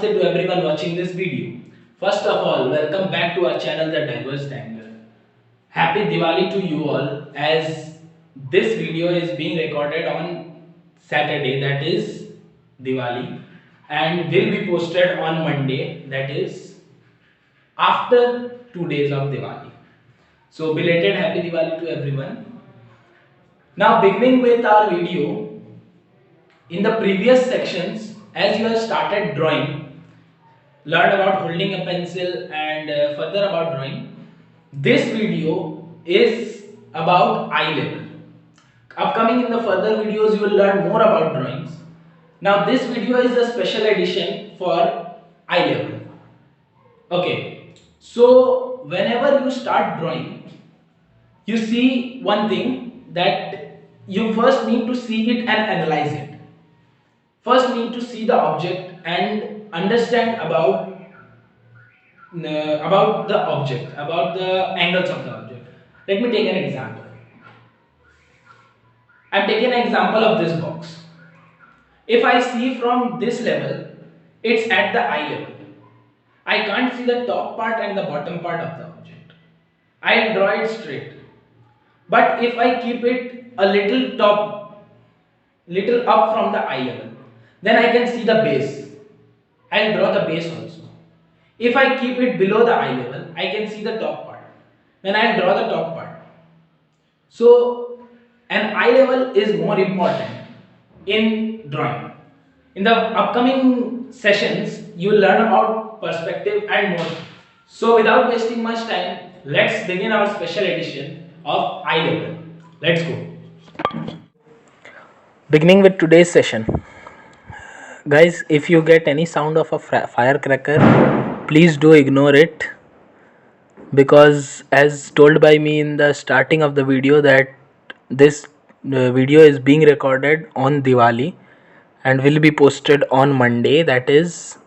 Namaste to everyone watching this video. First of all, welcome back to our channel The Diverse Dangler. Happy Diwali to you all, as this video is being recorded on Saturday, that is Diwali, and will be posted on Monday, that is after 2 days of Diwali. So belated Happy Diwali to everyone. Now beginning with our video, in the previous sections, as you have started drawing, learn about holding a pencil and further about drawing, this video is about eye level. Upcoming in the further videos, you will learn more about drawings. Now this video is a special edition for eye level. Okay, so whenever you start drawing, you see one thing, that you first need to see it and analyze it. First need to see the object and understand about the object, about the angles of the object. Let me take an example. I'm taking an example of this box. If I see from this level, it's at the eye level. I can't see the top part and the bottom part of the object. I'll draw it straight. But if I keep it a little little up from the eye level, then I can see the base. I'll draw the base also. If I keep it below the eye level, I can see the top part. Then I'll draw the top part. So an eye level is more important in drawing. In the upcoming sessions, you will learn about perspective and more. So without wasting much time, let's begin our special edition of eye level. Let's go. Beginning with today's session. Guys, if you get any sound of a firecracker, please do ignore it, because as told by me in the starting of the video, that this video is being recorded on Diwali and will be posted on Monday, that is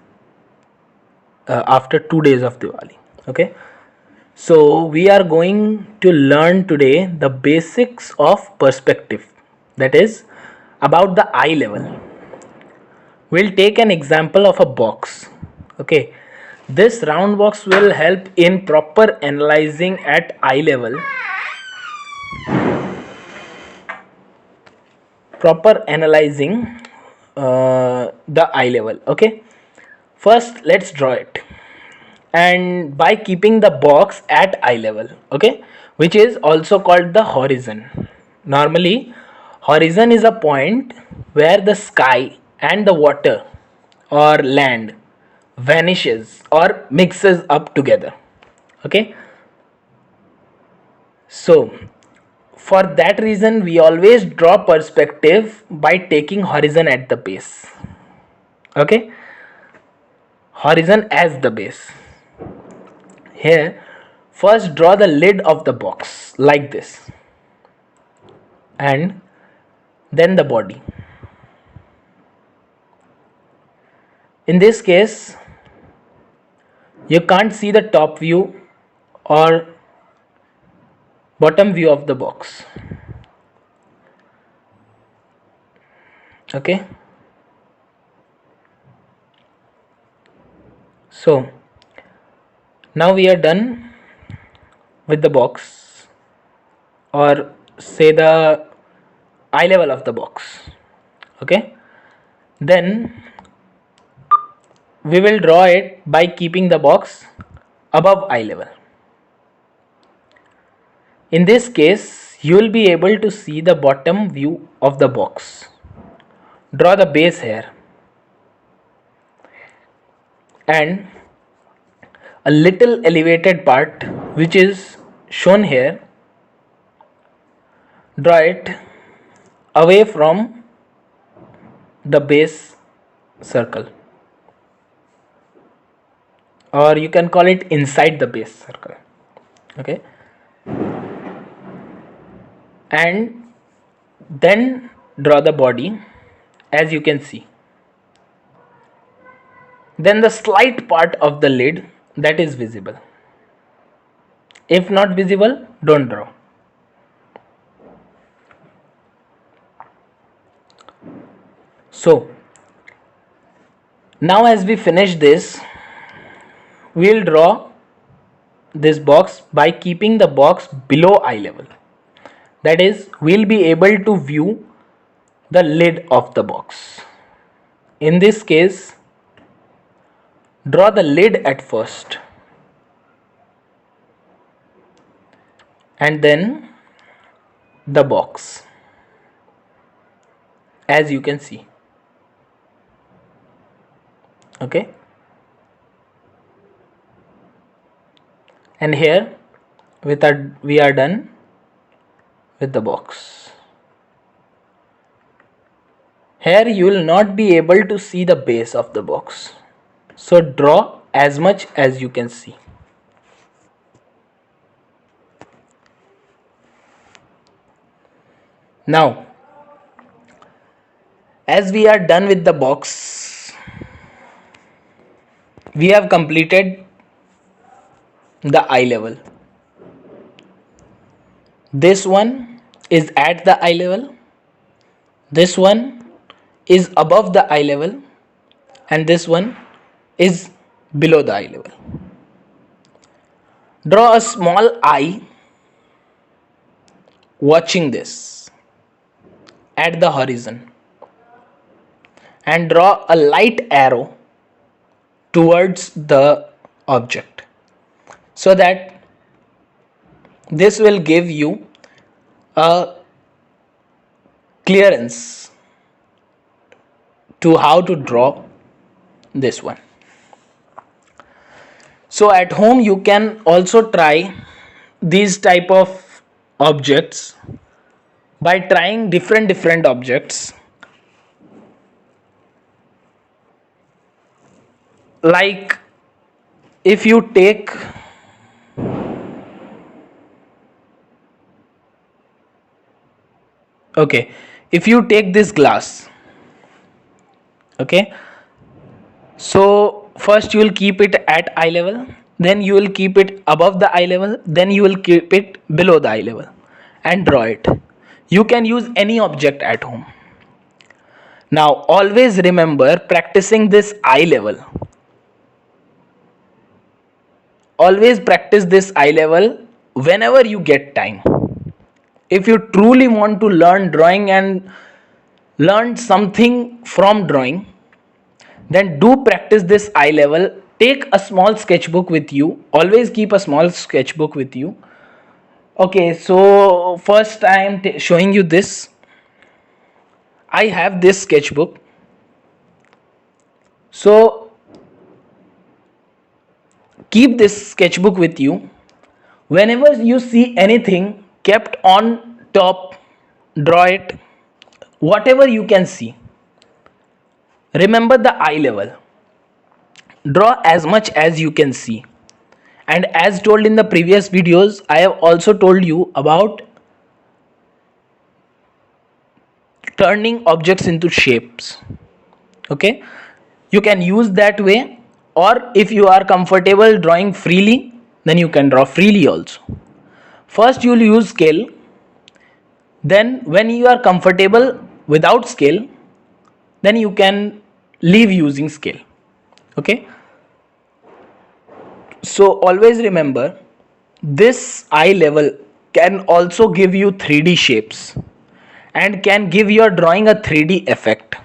after 2 days of Diwali. Okay, so we are going to learn today the basics of perspective, that is about the eye level. We'll take an example of a box. Okay, this round box will help in proper analyzing at eye level. Proper analyzing the eye level. Okay, first let's draw it, and by keeping the box at eye level, okay, which is also called the horizon. Normally, horizon is a point where the sky and the water or land vanishes or mixes up together. Okay, so for that reason we always draw perspective by taking horizon at the base. Okay, horizon as the base. Here, first draw the lid of the box like this, and then the body. In this case, you can't see the top view or bottom view of the box. Okay, so now we are done with the box, or say the eye level of the box. Okay, then we will draw it by keeping the box above eye level. In this case, you will be able to see the bottom view of the box. Draw the base here, and a little elevated part which is shown here, draw it away from the base circle, or you can call it inside the base circle. Okay, and then draw the body, as you can see. Then the slight part of the lid that is visible. If not visible, don't draw. So Now as we finish this, we'll draw this box by keeping the box below eye level. That is, we'll be able to view the lid of the box. In this case, draw the lid at first and then the box, as you can see. Okay, and here we are done with the box. Here you will not be able to see the base of the box, so draw as much as you can see. Now as we are done with the box, we have completed the eye level. This one is at the eye level, this one is above the eye level, and this one is below the eye level. Draw a small eye watching this at the horizon and draw a light arrow towards the object, so that this will give you a clearance to how to draw this one. So at home you can also try these type of objects by trying different objects, like if you take okay, if you take this glass, okay, so first you will keep it at eye level, then you will keep it above the eye level, then you will keep it below the eye level and draw it. You can use any object at home. Now always remember practicing this eye level. Always practice this eye level whenever you get time. If you truly want to learn drawing and learn something from drawing, then do practice this eye level. Take a small sketchbook with you. Always keep a small sketchbook with you. Okay, so first I am showing you this. I have this sketchbook. So keep this sketchbook with you. Whenever you see anything kept on top, draw it. Whatever you can see. Remember the eye level. Draw as much as you can see. And as told in the previous videos, I have also told you about turning objects into shapes. Okay, you can use that way, or if you are comfortable drawing freely, then you can draw freely also. First you will use scale, then when you are comfortable without scale, then you can leave using scale. Okay, so always remember this eye level can also give you 3D shapes and can give your drawing a 3D effect.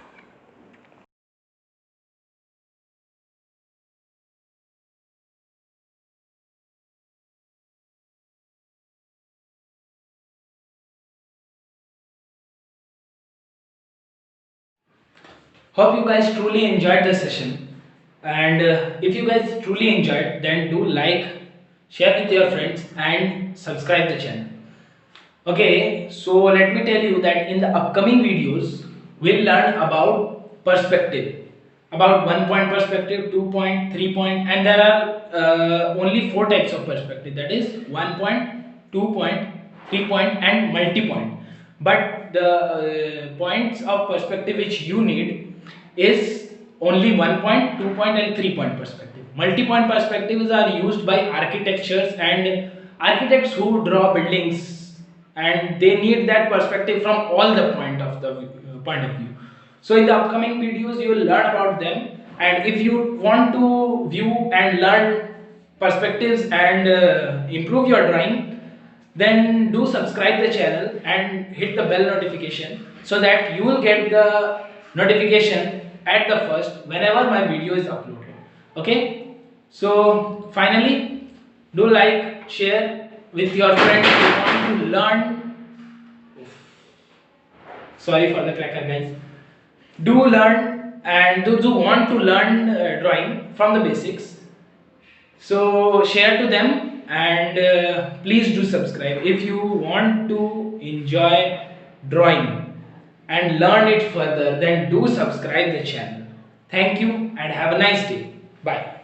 Hope you guys truly enjoyed the session. And if you guys truly enjoyed, then do like, share with your friends, and subscribe the channel. Okay, so let me tell you that in the upcoming videos, we'll learn about perspective, about 1 point perspective, 2 point, 3 point, and there are only 4 types of perspective. That is 1 point, 2 point, 3 point, and multi-point. But the points of perspective which you need is only 1 point, 2 point, and 3 point perspective. Multi-point perspectives are used by architectures and architects who draw buildings, and they need that perspective from all the point of view. So in the upcoming videos you will learn about them. And if you want to view and learn perspectives and improve your drawing, then do subscribe the channel and hit the bell notification so that you will get the notification at the first whenever my video is uploaded. Okay, so finally, do like, share with your friends who want to learn. Sorry for the cracker, guys. Do learn and those who want to learn drawing from the basics, so share to them, and please do subscribe if you want to enjoy drawing and learn it further. Then do subscribe the channel. Thank you and have a nice day. Bye.